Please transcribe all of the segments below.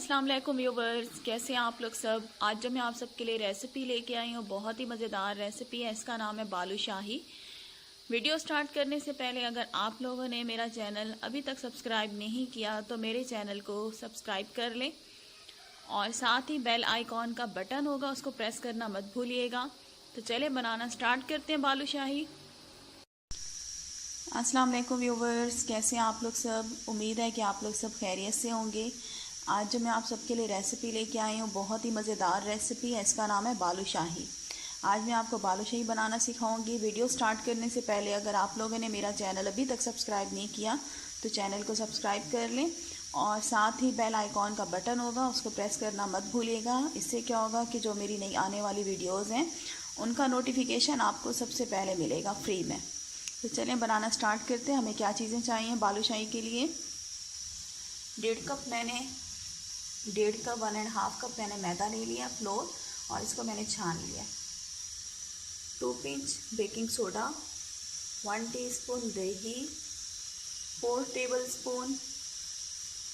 अस्सलाम वालेकुम व्यूवर्स, कैसे हैं आप लोग सब। आज जो मैं आप सबके लिए रेसिपी लेके आई हूँ, बहुत ही मज़ेदार रेसिपी है। इसका नाम है बालूशाही। वीडियो स्टार्ट करने से पहले अगर आप लोगों ने मेरा चैनल अभी तक सब्सक्राइब नहीं किया तो मेरे चैनल को सब्सक्राइब कर लें और साथ ही बेल आइकॉन का बटन होगा, उसको प्रेस करना मत भूलिएगा। तो चले बनाना स्टार्ट करते हैं बालूशाही। अस्सलाम वालेकुम व्यूवर्स, कैसे हैं आप लोग सब। उम्मीद है कि आप लोग सब खैरियत से होंगे। आज जो मैं आप सबके लिए रेसिपी लेके आई हूँ, बहुत ही मज़ेदार रेसिपी है। इसका नाम है बालूशाही। आज मैं आपको बालूशाही बनाना सिखाऊंगी। वीडियो स्टार्ट करने से पहले अगर आप लोगों ने मेरा चैनल अभी तक सब्सक्राइब नहीं किया तो चैनल को सब्सक्राइब कर लें और साथ ही बेल आइकॉन का बटन होगा, उसको प्रेस करना मत भूलिएगा। इससे क्या होगा कि जो मेरी नई आने वाली वीडियोज़ हैं उनका नोटिफिकेशन आपको सबसे पहले मिलेगा फ्री में। तो चलें बनाना स्टार्ट करते हैं। हमें क्या चीज़ें चाहिए बालूशाही के लिए। 1.5 कप 1.5 कप मैंने मैदा ले लिया, फ्लोर, और इसको मैंने छान लिया। 2 पिंच बेकिंग सोडा, 1 टीस्पून दही, 4 टेबलस्पून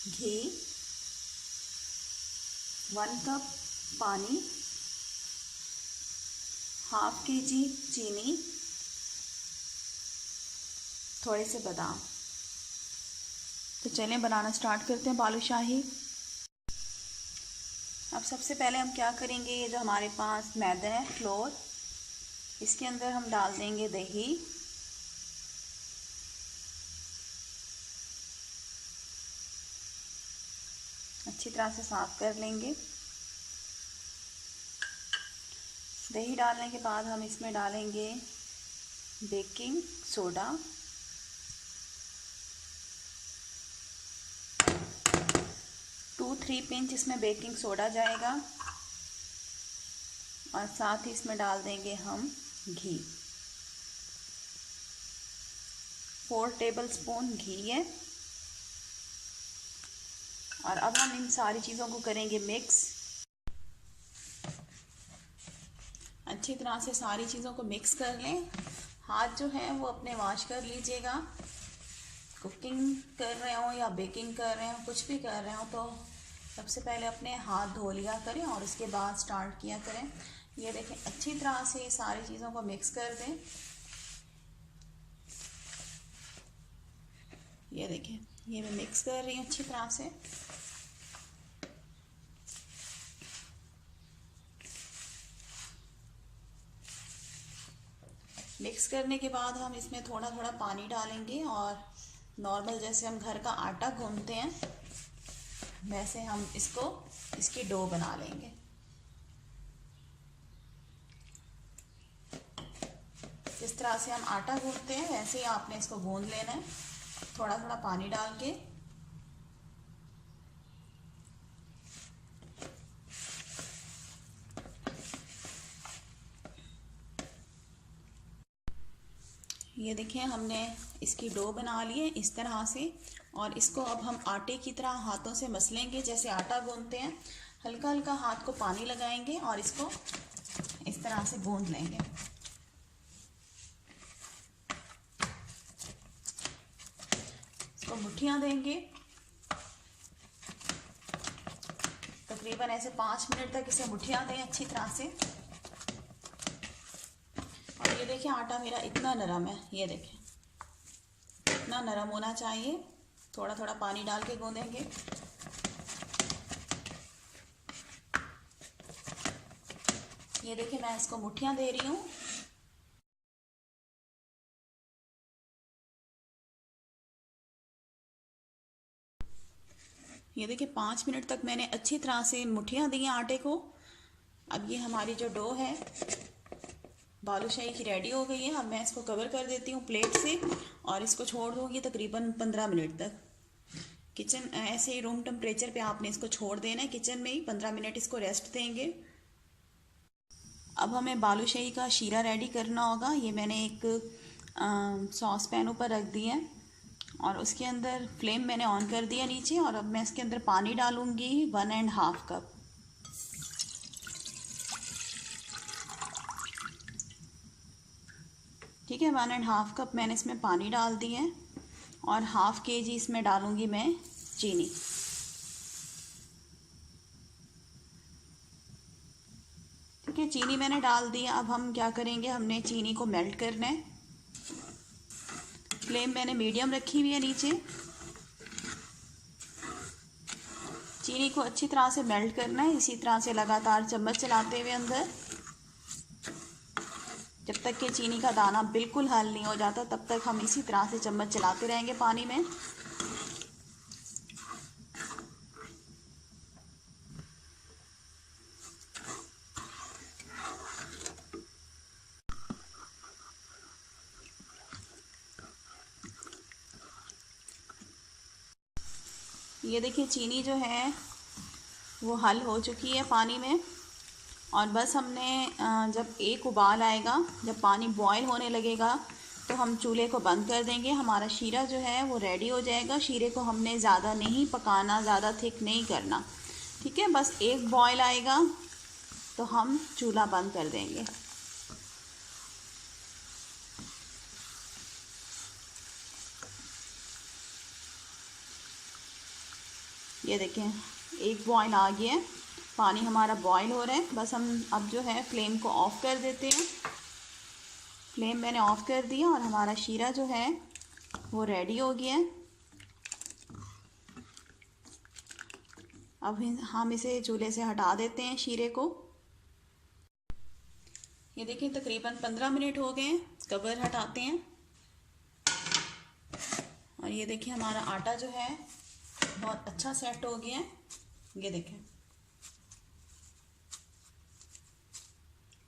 घी, 1 कप पानी, ½ kg चीनी, थोड़े से बादाम। तो चलें बनाना स्टार्ट करते हैं बालूशाही। अब सबसे पहले हम क्या करेंगे, ये जो हमारे पास मैदा है, फ्लोर, इसके अंदर हम डाल देंगे दही, अच्छी तरह से साफ कर लेंगे। दही डालने के बाद हम इसमें डालेंगे बेकिंग सोडा, 2-3 पिंच इसमें बेकिंग सोडा जाएगा और साथ ही इसमें डाल देंगे हम घी, 4 टेबलस्पून घी है। और अब हम इन सारी चीज़ों को करेंगे मिक्स। अच्छी तरह से सारी चीज़ों को मिक्स कर लें। हाथ जो है वो अपने वॉश कर लीजिएगा। कुकिंग कर रहे हो या बेकिंग कर रहे हो, कुछ भी कर रहे हो, तो सबसे पहले अपने हाथ धो लिया करें और उसके बाद स्टार्ट किया करें। ये देखें, अच्छी तरह से सारी चीज़ों को मिक्स कर दें। ये देखें, ये मैं मिक्स कर रही हूँ अच्छी तरह से। मिक्स करने के बाद हम इसमें थोड़ा थोड़ा पानी डालेंगे और नॉर्मल जैसे हम घर का आटा गूंथते हैं वैसे हम इसकी डो बना लेंगे। इस तरह से हम आटा गूंथते हैं वैसे ही आपने इसको गूंथ लेना है, थोड़ा थोड़ा पानी डाल के। ये देखिए, हमने इसकी डो बना ली है इस तरह से, और इसको अब हम आटे की तरह हाथों से मसलेंगे जैसे आटा गूंथते हैं। हल्का हल्का हाथ को पानी लगाएंगे और इसको इस तरह से गूंथ लेंगे। इसको मुट्ठियां देंगे, तकरीबन ऐसे 5 मिनट तक इसे मुट्ठियां दें अच्छी तरह से। और ये देखिए, आटा मेरा इतना नरम है, ये देखें इतना नरम होना चाहिए। थोड़ा थोड़ा पानी डाल के गूंदेंगे। ये देखिए, मैं इसको मुट्ठियां दे रही हूँ। ये देखिए, 5 मिनट तक मैंने अच्छी तरह से मुट्ठियां दी हैं आटे को। अब ये हमारी जो डो है बालूशाही की रेडी हो गई है। अब मैं इसको कवर कर देती हूँ प्लेट से और इसको छोड़ दूँगी तकरीबन 15 मिनट तक। किचन ऐसे ही रूम टेम्परेचर पे आपने इसको छोड़ देना है, किचन में ही 15 मिनट इसको रेस्ट देंगे। अब हमें बालूशाही का शीरा रेडी करना होगा। ये मैंने एक सॉस पैन ऊपर रख दिया है और उसके अंदर फ्लेम मैंने ऑन कर दिया नीचे, और अब मैं इसके अंदर पानी डालूँगी 1.5 कप। ठीक है, 1.5 कप मैंने इसमें पानी डाल दिया है और ½ kg इसमें डालूँगी मैं चीनी। चीनी मैंने डाल दी। अब हम क्या करेंगे, हमने चीनी को मेल्ट करना है। फ्लेम मैंने मीडियम रखी हुई है नीचे। चीनी को अच्छी तरह से मेल्ट करना है, इसी तरह से लगातार चम्मच चलाते हुए अंदर, जब तक कि चीनी का दाना बिल्कुल हल नहीं हो जाता तब तक हम इसी तरह से चम्मच चलाते रहेंगे पानी में। ये देखिए चीनी जो है वो हल हो चुकी है पानी में, और बस हमने जब एक उबाल आएगा, जब पानी बॉयल होने लगेगा, तो हम चूल्हे को बंद कर देंगे। हमारा शीरा जो है वो रेडी हो जाएगा। शीरे को हमने ज़्यादा नहीं पकाना, ज़्यादा थिक नहीं करना, ठीक है। बस एक बॉयल आएगा तो हम चूल्हा बंद कर देंगे। ये देखें एक बॉयल आ गया है, पानी हमारा बॉयल हो रहा है। बस हम अब जो है फ्लेम को ऑफ़ कर देते हैं। फ्लेम मैंने ऑफ़ कर दिया और हमारा शीरा जो है वो रेडी हो गया है। अब हम इसे चूल्हे से हटा देते हैं शीरे को। ये देखिए तकरीबन 15 मिनट हो गए हैं। कवर हटाते हैं और ये देखिए हमारा आटा जो है बहुत अच्छा सेट हो गया है। ये देखें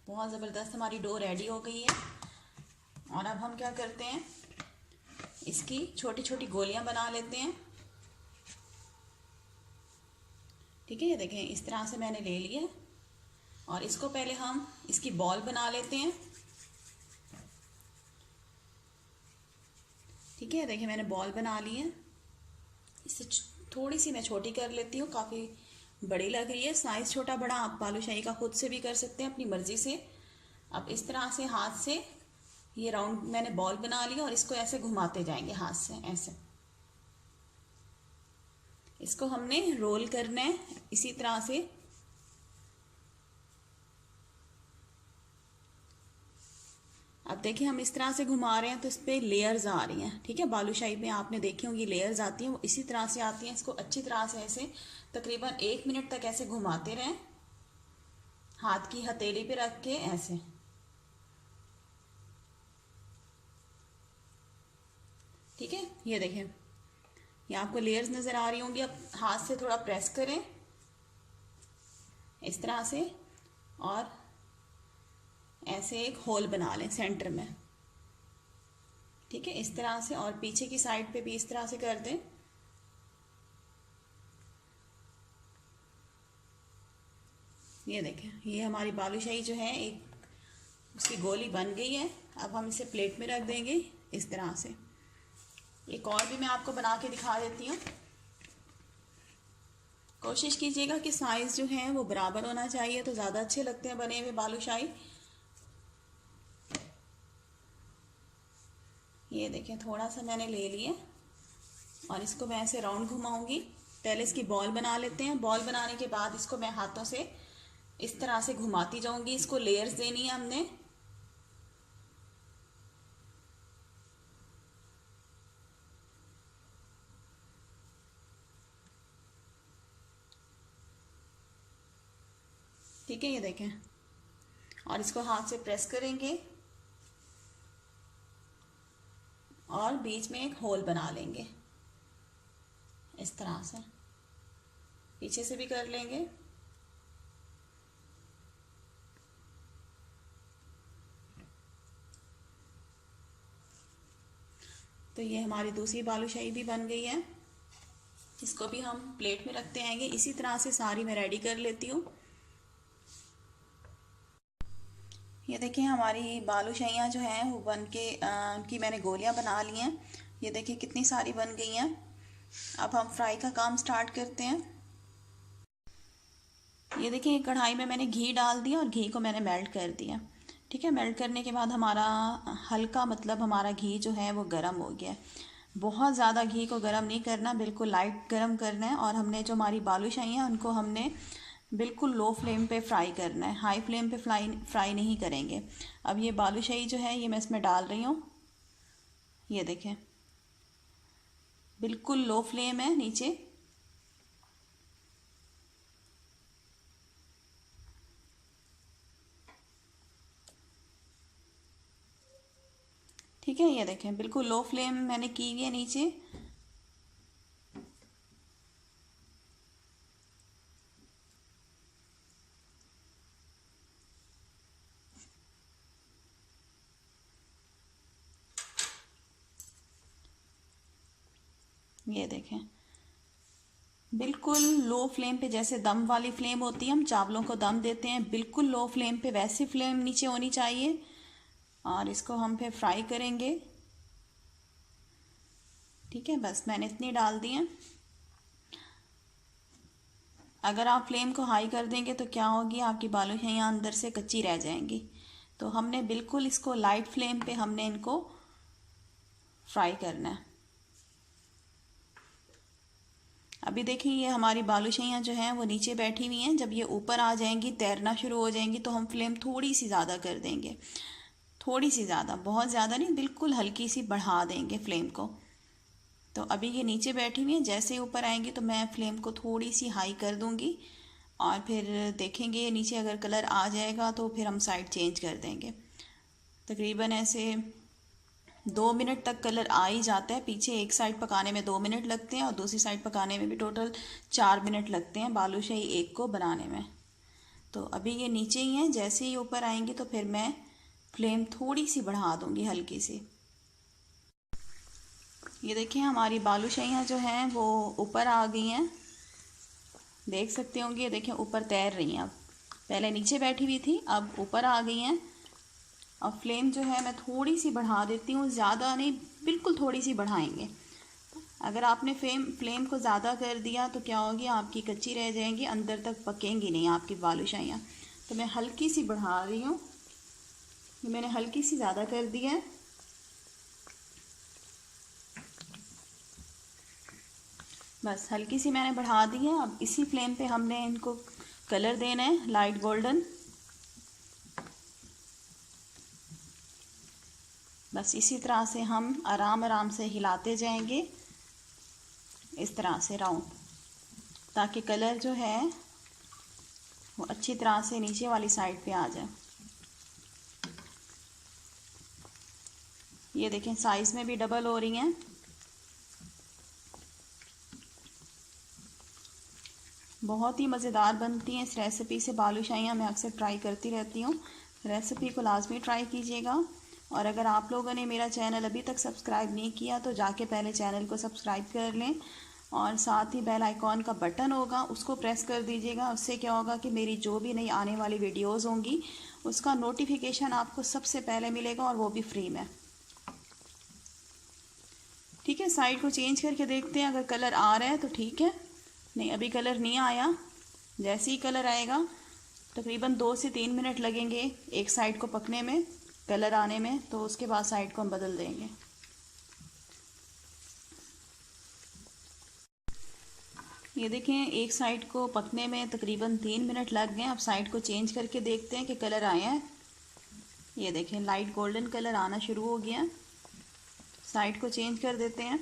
बहुत ज़बरदस्त हमारी डो रेडी हो गई है। और अब हम क्या करते हैं, इसकी छोटी छोटी गोलियां बना लेते हैं, ठीक है। ये देखें इस तरह से मैंने ले लिया और इसको पहले हम इसकी बॉल बना लेते हैं, ठीक है। देखिए मैंने बॉल बना ली है। इससे थोड़ी सी मैं छोटी कर लेती हूँ, काफ़ी बड़ी लग रही है। साइज़ छोटा बड़ा आप बालूशाही का खुद से भी कर सकते हैं अपनी मर्ज़ी से। अब इस तरह से हाथ से ये राउंड मैंने बॉल बना लिया और इसको ऐसे घुमाते जाएंगे हाथ से, ऐसे। इसको हमने रोल करना है इसी तरह से। अब देखिए हम इस तरह से घुमा रहे हैं तो इस पर लेयर्स आ रही हैं, ठीक है। बालूशाही में आपने देखी होंगी लेयर्स आती हैं, वो इसी तरह से आती हैं। इसको अच्छी तरह से ऐसे तकरीबन 1 मिनट तक ऐसे घुमाते रहें, हाथ की हथेली पे रख के ऐसे, ठीक है। ये देखें ये आपको लेयर्स नज़र आ रही होंगी। अब हाथ से थोड़ा प्रेस करें इस तरह से और ऐसे एक होल बना लें सेंटर में, ठीक है। इस तरह से और पीछे की साइड पे भी इस तरह से कर दें। ये देखें ये हमारी बालूशाही जो है एक उसकी गोली बन गई है। अब हम इसे प्लेट में रख देंगे इस तरह से। एक और भी मैं आपको बना के दिखा देती हूँ। कोशिश कीजिएगा कि साइज़ जो है वो बराबर होना चाहिए, तो ज़्यादा अच्छे लगते हैं बने हुए बालूशाही। ये देखें थोड़ा सा मैंने ले लिया और इसको मैं ऐसे राउंड घुमाऊंगी। पहले इसकी बॉल बना लेते हैं। बॉल बनाने के बाद इसको मैं हाथों से इस तरह से घुमाती जाऊंगी। इसको लेयर्स देनी है हमने। ठीक है ये देखें, और इसको हाथ से प्रेस करेंगे और बीच में एक होल बना लेंगे इस तरह से। पीछे से भी कर लेंगे। तो ये हमारी दूसरी बालूशाही भी बन गई है। इसको भी हम प्लेट में रखते आएंगे। इसी तरह से सारी मैं रेडी कर लेती हूँ। ये देखिए हमारी बालूशाहियाँ जो हैं वो बन के उनकी मैंने गोलियाँ बना ली हैं। ये देखिए कितनी सारी बन गई हैं। अब हम फ्राई का काम स्टार्ट करते हैं। ये देखिए कढ़ाई में मैंने घी डाल दिया और घी को मैंने मेल्ट कर दिया, ठीक है। मेल्ट करने के बाद हमारा हल्का मतलब हमारा घी जो है वो गर्म हो गया। बहुत ज़्यादा घी को गर्म नहीं करना, बिल्कुल लाइट गर्म करना है। और हमने जो हमारी बालूशाही हैं उनको हमने बिल्कुल लो फ्लेम पे फ्राई करना है, हाई फ्लेम पे फ्राई नहीं करेंगे। अब ये बालूशाही जो है ये मैं इसमें डाल रही हूँ। ये देखें बिल्कुल लो फ्लेम है नीचे। ठीक है, ये देखें बिल्कुल लो फ्लेम मैंने की हुई है नीचे। ये देखें बिल्कुल लो फ्लेम पे, जैसे दम वाली फ्लेम होती है, हम चावलों को दम देते हैं, बिल्कुल लो फ्लेम पे वैसी फ्लेम नीचे होनी चाहिए। और इसको हम फिर फ्राई करेंगे। ठीक है, बस मैंने इतनी डाल दी है। अगर आप फ्लेम को हाई कर देंगे तो क्या होगी, आपकी बालूशाहियाँ अंदर से कच्ची रह जाएंगी। तो हमने बिल्कुल इसको लाइट फ्लेम पे हमने इनको फ्राई करना है। अभी देखिए ये हमारी बालूशाहियाँ जो हैं वो नीचे बैठी हुई हैं। जब ये ऊपर आ जाएंगी, तैरना शुरू हो जाएंगी, तो हम फ्लेम थोड़ी सी ज़्यादा कर देंगे। थोड़ी सी ज़्यादा, बहुत ज़्यादा नहीं, बिल्कुल हल्की सी बढ़ा देंगे फ्लेम को। तो अभी ये नीचे बैठी हुई हैं, जैसे ही ऊपर आएंगी तो मैं फ्लेम को थोड़ी सी हाई कर दूंगी। और फिर देखेंगे नीचे अगर कलर आ जाएगा तो फिर हम साइड चेंज कर देंगे। तकरीबन ऐसे 2 मिनट तक कलर आ ही जाता है। पीछे एक साइड पकाने में 2 मिनट लगते हैं और दूसरी साइड पकाने में भी टोटल 4 मिनट लगते हैं बालूशाही एक को बनाने में। तो अभी ये नीचे ही हैं, जैसे ही ऊपर आएंगी तो फिर मैं फ्लेम थोड़ी सी बढ़ा दूंगी, हल्की सी। ये देखिए हमारी बालूशाहियाँ जो हैं वो ऊपर आ गई हैं, देख सकते होंगे। ये देखिए ऊपर तैर रही हैं। अब पहले नीचे बैठी हुई थी, अब ऊपर आ गई हैं। अब फ्लेम जो है मैं थोड़ी सी बढ़ा देती हूँ, ज़्यादा नहीं, बिल्कुल थोड़ी सी बढ़ाएंगे। अगर आपने फ्लेम को ज़्यादा कर दिया तो क्या होगी, आपकी कच्ची रह जाएंगी, अंदर तक पकेंगी नहीं आपकी बालूशाहियाँ। तो मैं हल्की सी बढ़ा रही हूँ, मैंने हल्की सी ज़्यादा कर दी है। बस हल्की सी मैंने बढ़ा दी है। अब इसी फ्लेम पे हमने इनको कलर देना है, लाइट गोल्डन। बस इसी तरह से हम आराम आराम से हिलाते जाएंगे, इस तरह से राउंड, ताकि कलर जो है वो अच्छी तरह से नीचे वाली साइड पे आ जाए। ये देखें साइज़ में भी डबल हो रही हैं। बहुत ही मज़ेदार बनती हैं इस रेसिपी से बालूशाहियाँ, मैं अक्सर ट्राई करती रहती हूँ। रेसिपी को लाजमी ट्राई कीजिएगा। और अगर आप लोगों ने मेरा चैनल अभी तक सब्सक्राइब नहीं किया तो जाके पहले चैनल को सब्सक्राइब कर लें, और साथ ही बेल आइकॉन का बटन होगा उसको प्रेस कर दीजिएगा। उससे क्या होगा कि मेरी जो भी नई आने वाली वीडियोज़ होंगी उसका नोटिफिकेशन आपको सबसे पहले मिलेगा, और वो भी फ्री में। ठीक है, साइड को चेंज करके देखते हैं, अगर कलर आ रहा है तो ठीक है, नहीं अभी कलर नहीं आया। जैसे ही कलर आएगा, तकरीबन 2 से 3 मिनट लगेंगे एक साइड को पकने में, कलर आने में, तो उसके बाद साइड को हम बदल देंगे। ये देखें एक साइड को पकने में तकरीबन 3 मिनट लग गए। अब साइड को चेंज करके देखते हैं कि कलर आया है। ये देखें लाइट गोल्डन कलर आना शुरू हो गया। साइड को चेंज कर देते हैं।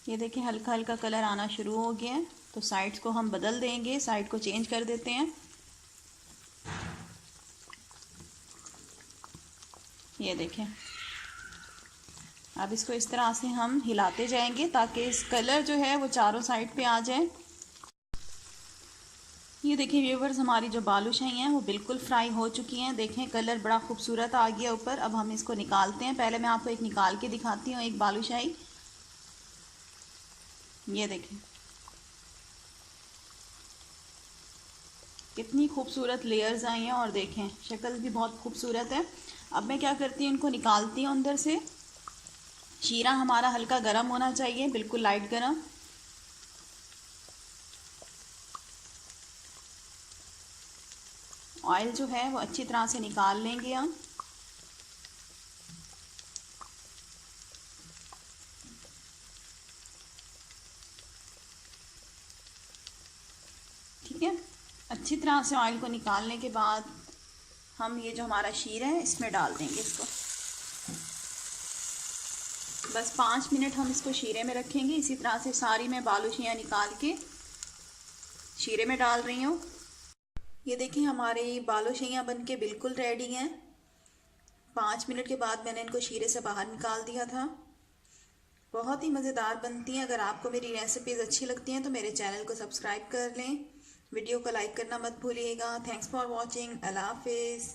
ये देखें हल्का हल्का कलर आना शुरू हो गया है, तो साइड्स को हम बदल देंगे, साइड को चेंज कर देते हैं। ये देखें अब इसको इस तरह से हम हिलाते जाएंगे ताकि इस कलर जो है वो चारों साइड पे आ जाए। ये देखिए व्यूवर्स, हमारी जो बालूशाही हैं वो बिल्कुल फ्राई हो चुकी हैं। देखें कलर बड़ा खूबसूरत आ गया ऊपर। अब हम इसको निकालते हैं। पहले मैं आपको एक निकाल के दिखाती हूँ, एक बालूशाही। ये देखें कितनी खूबसूरत लेयर्स आई हैं, और देखें शक्ल भी बहुत खूबसूरत है। अब मैं क्या करती हूँ, इनको निकालती हूँ अंदर से। शीरा हमारा हल्का गर्म होना चाहिए, बिल्कुल लाइट गर्म। ऑयल जो है वो अच्छी तरह से निकाल लेंगे हम। तरह से ऑयल को निकालने के बाद हम ये जो हमारा शीर है इसमें डाल देंगे इसको। बस 5 मिनट हम इसको शीरे में रखेंगे। इसी तरह से सारी मैं बालूशाहियाँ निकाल के शीरे में डाल रही हूँ। ये देखिए हमारी बालूशाहियाँ बन के बिल्कुल रेडी हैं। 5 मिनट के बाद मैंने इनको शीरे से बाहर निकाल दिया था। बहुत ही मज़ेदार बनती हैं। अगर आपको मेरी रेसिपीज़ अच्छी लगती हैं तो मेरे चैनल को सब्सक्राइब कर लें। वीडियो को लाइक करना मत भूलिएगा। Thanks for watching. अल्लाह हाफिज़।